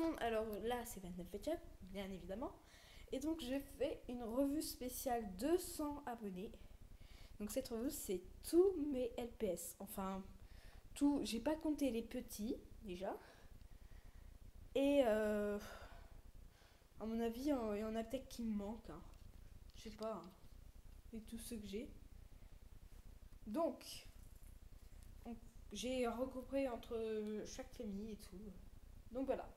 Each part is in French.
monde, alors là c'est 29 Ketchup, bien évidemment. Et donc j'ai fait une revue spéciale 200 abonnés. Donc cette revue c'est tous mes LPS, enfin tout, j'ai pas compté les petits déjà. Et à mon avis il y en a peut-être qui me manquent, hein. Je sais pas, hein. Et tous ceux que j'ai. Donc j'ai regroupé entre chaque famille et tout. Donc voilà.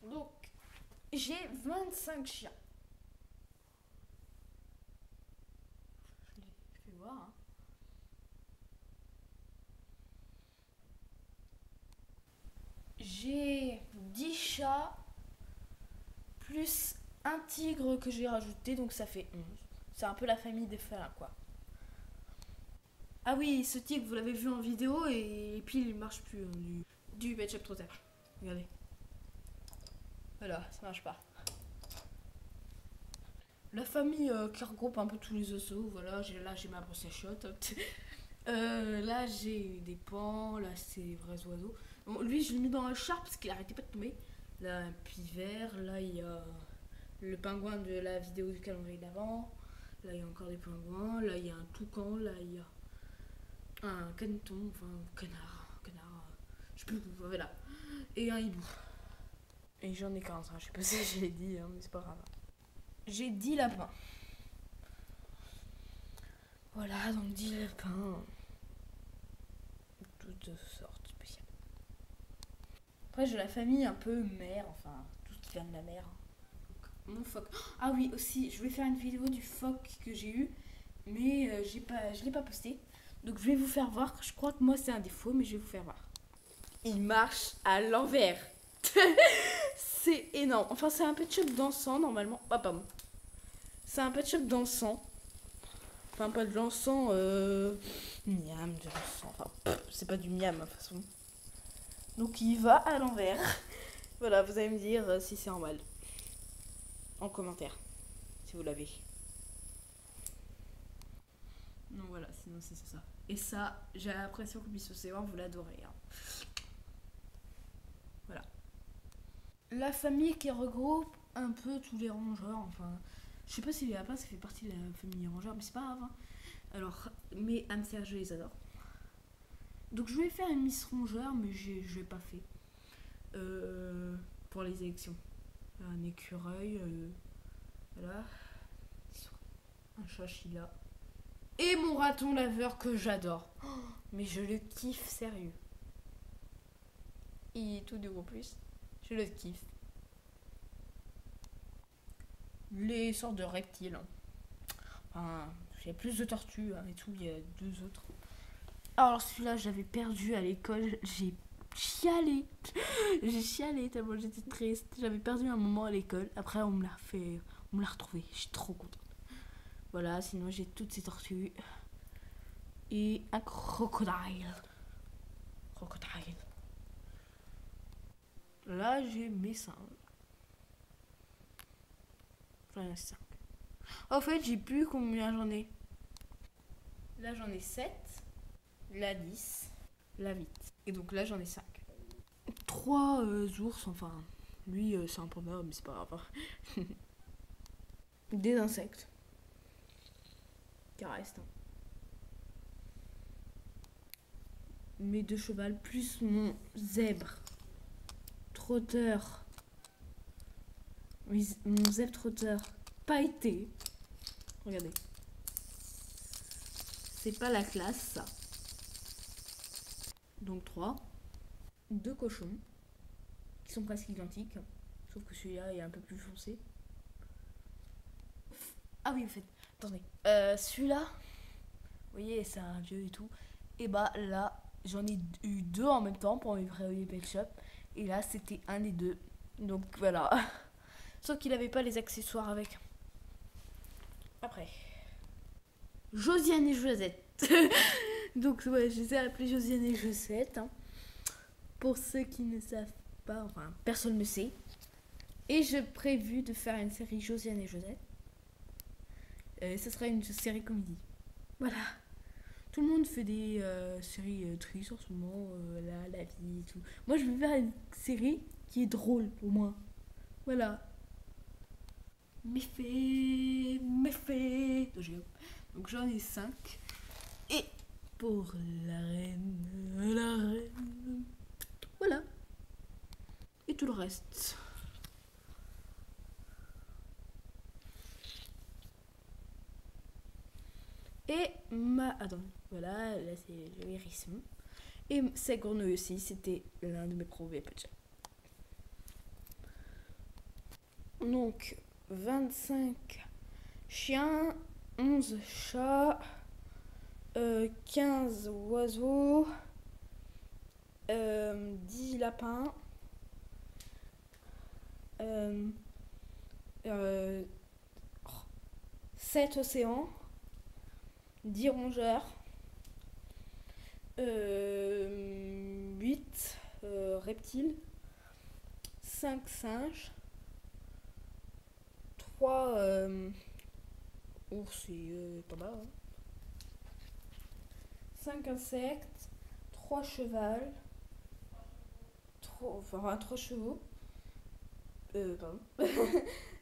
Donc j'ai 25 chiens. Je vais voir, hein. J'ai 10 chats plus un tigre que j'ai rajouté, donc ça fait 11. C'est un peu la famille des félins, quoi. Ah oui, ce tigre, vous l'avez vu en vidéo et puis il marche plus, hein, du Pet Shop Trotter. Regardez. Voilà, ça marche pas. La famille qui regroupe un peu tous les oiseaux, voilà, là j'ai ma brosse à shot. Là j'ai des pans, là c'est vrais oiseaux. Bon, lui je l'ai mis dans un char parce qu'il arrêtait pas de tomber. Là un pivert, là il y a le pingouin de la vidéo du calendrier d'avant. Là il y a encore des pingouins, là il y a un toucan, là il y a un caneton, enfin canard, je sais plus, voilà. Et un hibou. Et j'en ai 15, hein, je sais pas si je l'ai dit, hein, mais c'est pas grave. J'ai 10 lapins. Voilà, donc 10 lapins. Toutes sortes spéciales. Après, j'ai la famille un peu mère, enfin, tout ce qui vient de la mer. Mon phoque. Ah oui, aussi, je vais faire une vidéo du phoque que j'ai eu, mais je ne l'ai pas posté. Donc je vais vous faire voir. Je crois que moi c'est un défaut, mais je vais vous faire voir. Il marche à l'envers. C'est énorme. Enfin, c'est un pet shop dansant normalement. Ah, pardon. C'est un pet shop dansant. Enfin, pas de l'encens, miam, de l'encens. Enfin, c'est pas du miam, de toute façon. Donc, il va à l'envers. Voilà, vous allez me dire si c'est normal. En commentaire, si vous l'avez. Non, voilà, sinon c'est ça. Et ça, j'ai l'impression que Miss Océan, vous l'adorez, hein. Voilà. La famille qui regroupe un peu tous les rongeurs, enfin. Je sais pas si les lapins ça fait partie de la famille rongeurs, mais c'est pas grave, hein. Alors, mes hamsters, je les adore. Donc je vais faire une Miss Rongeur, mais je l'ai pas fait. Pour les élections. Un écureuil, voilà. Un chinchilla. Et mon raton laveur que j'adore. Oh, mais je le kiffe, sérieux. Il est tout de en plus. Je le kiffe. Les sortes de reptiles, hein. Enfin, il y a plus de tortues, hein, et tout, il y a deux autres. Alors celui-là, j'avais perdu à l'école, j'ai chialé. J'ai chialé tellement j'étais triste. J'avais perdu un moment à l'école. Après, on me l'a fait, on me l'a retrouvé. Je suis trop contente. Voilà, sinon j'ai toutes ces tortues. Et un crocodile. Crocodile. Là, j'ai mes singes. J'en ai 5. En fait, j'ai plus combien j'en ai. Là, j'en ai 7. Là, 10. Là, 8. Et donc là, j'en ai 5. 3 ours, enfin. Lui, c'est un panda, mais c'est pas grave. Des insectes. Qui restent. Mes 2 chevals, plus mon zèbre. Trotteur. Mon zèbre trotteur. Pailleté. Regardez. C'est pas la classe, ça. Donc 3. 2 cochons. Qui sont presque identiques. Sauf que celui-là est un peu plus foncé. Ah oui, en fait. Attendez. Celui-là. Vous voyez, c'est un vieux et tout. Et bah là, j'en ai eu 2 en même temps pour mes premiers pet shop. Et là, c'était un des 2. Donc voilà. Sauf qu'il avait pas les accessoires avec. Après. Josiane et Josette. Donc ouais, je les ai appelés Josiane et Josette, hein. Pour ceux qui ne savent pas, enfin, personne ne sait. Et j'ai prévu de faire une série Josiane et Josette. Ce sera une série comédie. Voilà. Tout le monde fait des séries tristes en ce moment. Là, la vie, et tout. Moi, je veux faire une série qui est drôle, au moins. Voilà. Méfait, méfait. Donc j'en ai 5. Et pour la reine. Voilà. Et tout le reste. Et Attends, voilà, là c'est le hérisson. Et c'est Grenouille aussi, c'était l'un de mes premiers petits. Donc, 25 chiens, 11 chats, 15 oiseaux, 10 lapins, 7 océans, 10 rongeurs, 8 reptiles, 5 singes, 3 ours et panda, hein. 5 insectes, 3 chevals, 3 chevaux, pardon,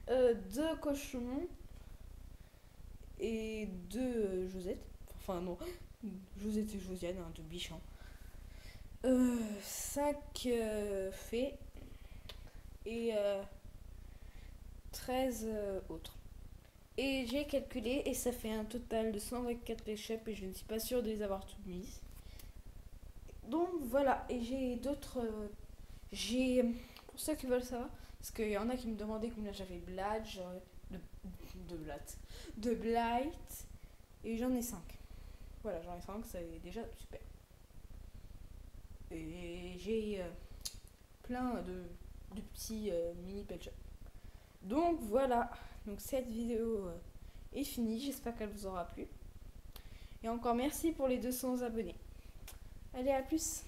2 cochons et 2 Josettes. Enfin non, Josette et Josiane, hein, 2 bichons. 5 fées et 13 autres. Et j'ai calculé et ça fait un total de 124 pêche-up et je ne suis pas sûre de les avoir toutes mises. Donc voilà, et j'ai d'autres... pour ceux qui veulent savoir, parce qu'il y en a qui me demandaient combien j'avais de Blight, et j'en ai 5. Voilà, j'en ai 5, c'est déjà super. Et j'ai plein de petits mini pet-shop. Donc voilà, donc cette vidéo est finie, j'espère qu'elle vous aura plu. Et encore merci pour les 200 abonnés. Allez, à plus!